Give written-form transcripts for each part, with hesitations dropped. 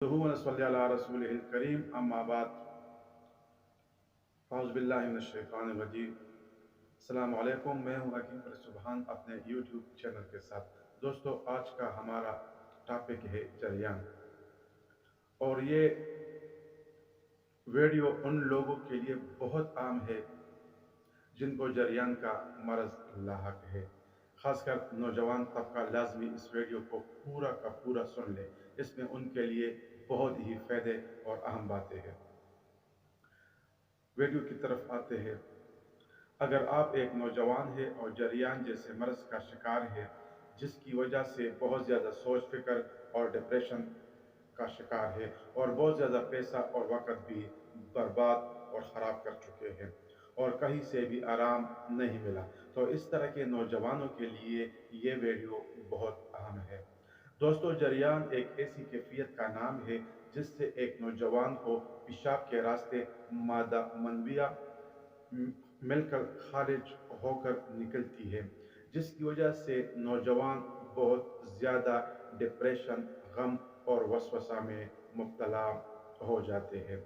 नसल्ली अला रसूलिहिल करीम अम्मा बाद औज़ु बिल्लाहि मिनश शैतानिर रजीम। अस्सलामु अलैकुम। मैं हूँ हकीम सुबहान अपने यूट्यूब चैनल के साथ। दोस्तों, आज का हमारा टॉपिक है जरियान, और ये वीडियो उन लोगों के लिए बहुत आम है जिनको जरियान का मरज़ लाहक है। खासकर नौजवान तबका लाजमी इस वीडियो को पूरा का पूरा सुन ले। इसमें उनके लिए बहुत ही फ़ायदे और अहम बातें हैं। वीडियो की तरफ आते हैं। अगर आप एक नौजवान है और जरियान जैसे मर्ज़ का शिकार है, जिसकी वजह से बहुत ज़्यादा सोच फिक्र और डिप्रेशन का शिकार है और बहुत ज़्यादा पैसा और वक़्त भी बर्बाद और ख़राब कर चुके हैं और कहीं से भी आराम नहीं मिला, तो इस तरह के नौजवानों के लिए ये वीडियो बहुत अहम है। दोस्तों, जरियान एक ऐसी कैफियत का नाम है जिससे एक नौजवान को पेशाब के रास्ते मादा मनविया मिलकर खारिज होकर निकलती है, जिसकी वजह से नौजवान बहुत ज़्यादा डिप्रेशन, गम और वसवसा में मुब्तला हो जाते हैं।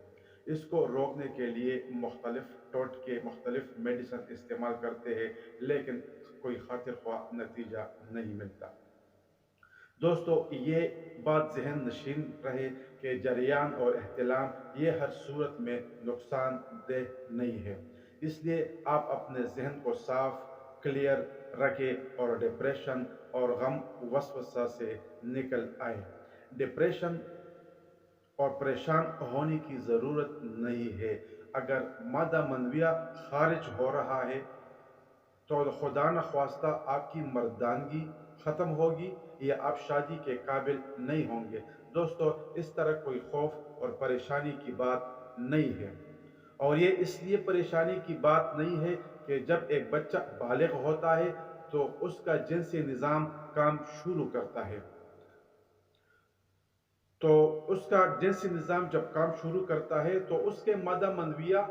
इसको रोकने के लिए मुख्तलिफ टोटके, मुख्तलिफ मेडिसिन इस्तेमाल करते हैं, लेकिन कोई खातिर ख्वाह नतीजा नहीं मिलता। दोस्तों, ये बात ज़हन नशीन रहे कि जरियान और एहतिलाम ये हर सूरत में नुकसानदेह नहीं है। इसलिए आप अपने जहन को साफ, क्लियर रखें और डिप्रेशन और गम वसवसा से निकल आए। डिप्रेशन और परेशान होने की ज़रूरत नहीं है। अगर मादा मनविया खारिज हो रहा है तो खुदा न ख्वास्ता आपकी मर्दानगी ख़त्म होगी या आप शादी के काबिल नहीं होंगे। दोस्तों, इस तरह कोई खौफ और परेशानी की बात नहीं है, और ये इसलिए परेशानी की बात नहीं है कि जब एक बच्चा बालिग होता है तो उसका जिनसी निज़ाम काम शुरू करता है। तो उसका जिनसी निज़ाम जब काम शुरू करता है तो उसके मादा मनविया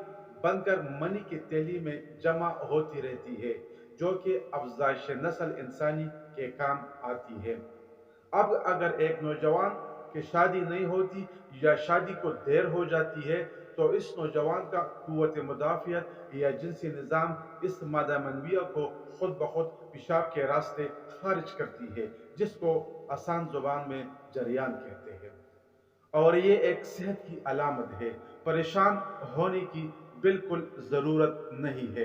बनकर मनी की तेली में जमा होती रहती है, जो कि अफ़ज़ाइश नस्ल इंसानी के काम आती है। अब अगर एक नौजवान की शादी नहीं होती या शादी को देर हो जाती है, तो इस नौजवान का कुव्वत मुदाफ़ियत या जिनसी निज़ाम इस मादा मनविया को खुद ब खुद पेशाब के रास्ते खारिज करती है, जिसको आसान ज़ुबान में जरियान कहते हैं। और ये एक सेहत की अलामत है। परेशान होने की बिल्कुल ज़रूरत नहीं है।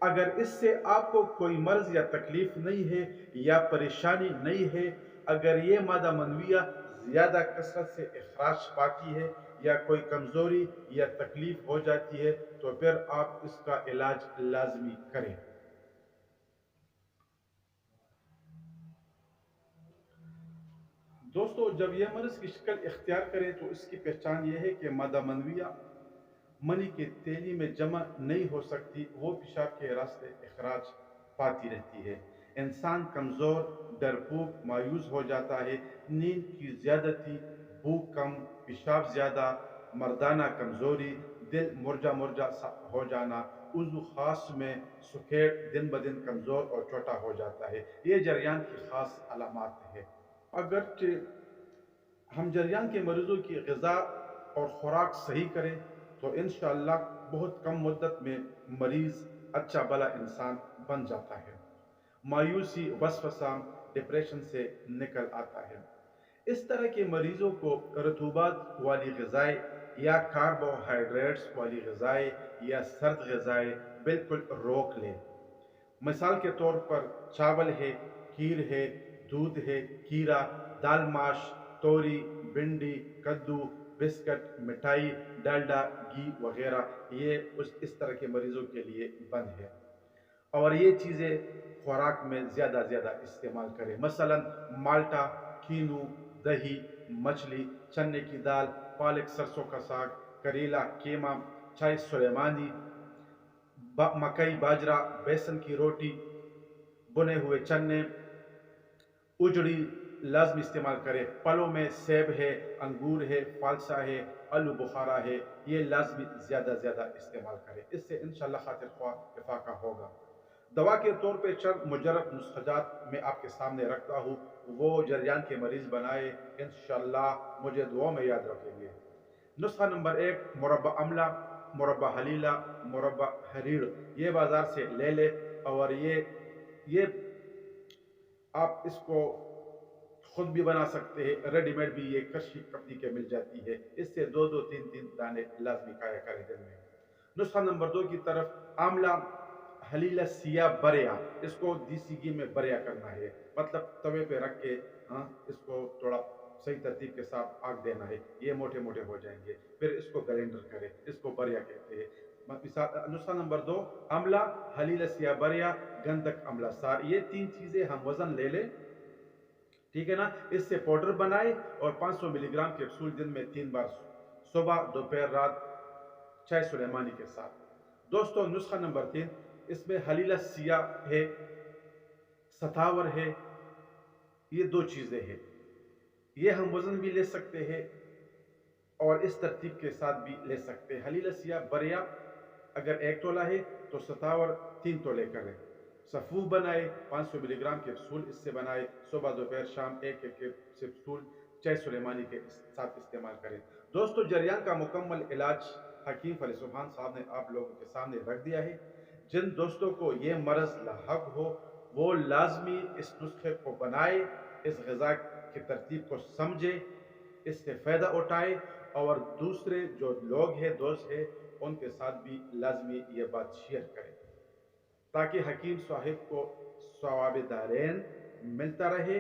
अगर इससे आपको कोई मर्ज़ या तकलीफ़ नहीं है या परेशानी नहीं है, अगर ये मादा मनविया ज़्यादा कसरत से इखराज पाती है या कोई कमज़ोरी या तकलीफ़ हो जाती है, तो फिर आप इसका इलाज लाजमी करें। दोस्तों, जब यह मर्ज़ की शक्ल इख्तियार करे तो इसकी पहचान यह है कि मादा मनविया मनी की तेली में जमा नहीं हो सकती, वो पेशाब के रास्ते इखराज पाती रहती है। इंसान कमज़ोर, डरपोक, मायूस हो जाता है। नींद की ज़्यादती, भूख कम, पेशाब ज़्यादा, मर्दाना कमज़ोरी, दिल मुरझा मुरझा सा हो जाना, उज़्व ख़ास में सुखेड़ दिन ब दिन कमज़ोर और छोटा हो जाता है। ये जरियान की ख़ास अलामात है। अगरचे हम जरियान के मरीज़ों की ग़िज़ा और ख़ुराक सही करें तो इंशाअल्लाह बहुत कम मुद्दत में मरीज़ अच्छा भला इंसान बन जाता है। मायूसी, वसवसा, डिप्रेशन से निकल आता है। इस तरह के मरीज़ों को रतूबात वाली ग़िज़ाएँ या कार्बोहाइड्रेट्स वाली ग़िज़ाएँ या सर्द ग़िज़ाएँ बिल्कुल रोक लें। मिसाल के तौर पर चावल है, खीर है, दूध है, खीरा, दाल माश, तोरी, भिंडी, कद्दू, बिस्किट, मिठाई, डालडा, घी वगैरह, ये इस तरह के मरीजों के लिए बंद है। और ये चीज़ें खुराक में ज़्यादा इस्तेमाल करें। मसलन माल्टा, कीनू, दही, मछली, चने की दाल, पालक, सरसों का साग, करेला, कीमा, चाय सुलेमानी, मकई, बाजरा, बेसन की रोटी, बुने हुए चने, उजड़ी लाजमी इस्तेमाल करें। फलों में सेब है, अंगूर है, फालसा है, आलू बुखारा है, ये लाजमी ज़्यादा इस्तेमाल करें। इससे इंशाअल्लाह खातिर ख्वाह इफाका होगा। दवा के तौर पे चंद मुजरब नुस्ख़ात मैं आपके सामने रखता हूँ, وہ जरियान के मरीज़ बनाए, इंशाअल्लाह मुझे दुआ में याद रखेंगे। नुस्खा नंबर 1, मुरब्बा अमला, मुरब्बा हलीला, मुरब्बा हरीर, ये बाज़ार से ले ले। और ये आप इसको खुद भी बना सकते हैं, रेडीमेड भी ये कशी कपड़ी के मिल जाती है। इससे 2-2, 3-3 दाने लाजमी खाया करें दिन में। नुस्खा नंबर 2 की तरफ, आमला हलीला सिया बरिया, इसको देसी घी में बरिया करना है, मतलब तवे पे रख के इसको थोड़ा सही तरतीब के साथ आग देना है, ये मोटे मोटे हो जाएंगे, फिर इसको ग्राइंडर करें, इसको बरिया कहते हैं। नुस्खा नंबर 2, आमला हलीला सिया बरिया गंधक अमला सार, ये 3 चीज़ें हम वज़न ले लें, ठीक है ना। इससे पाउडर बनाए और 500 मिलीग्राम कैप्सूल दिन में 3 बार, सुबह दोपहर रात, चाय सुलेमानी के साथ। दोस्तों नुस्खा नंबर 3, इसमें हलीला सिया है, सतावर है, ये 2 चीज़ें हैं, ये हम वज़न भी ले सकते हैं और इस तरतीब के साथ भी ले सकते हैं। हलीला सिया बरिया अगर 1 तोला है तो सतावर 3 तोले करें। सफ़ूफ बनाए 500 मिलीग्राम कैप्सूल, इससे बनाए सुबह दोपहर शाम 1-1 कैप्सूल चाय सुलेमानी के साथ इस्तेमाल करें। दोस्तों जरियान का मुकम्मल इलाज हकीम फली सुभान साहब ने आप लोगों के सामने रख दिया है। जिन दोस्तों को ये मर्ज़ लाहक हो वो लाजमी इस नुस्खे को बनाए, इस ग़िज़ा की तरतीब को समझे, इससे फ़ायदा उठाए और दूसरे जो लोग हैं, दोस्त हैं, उनके साथ भी लाजमी ये बात शेयर करें ताकि हकीम साहिब को सवाब दारैन मिलता रहे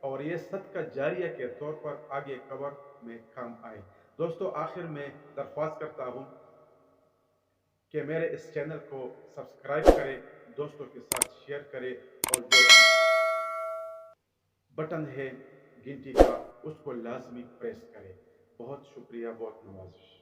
और ये सदका जारिया के तौर पर आगे कबर में काम आए। दोस्तों आखिर में दरख्वास्त करता हूँ कि मेरे इस चैनल को सब्सक्राइब करें, दोस्तों के साथ शेयर करें और जो बटन है घंटी का उसको लाजमी प्रेस करें। बहुत शुक्रिया, बहुत नवाजिश।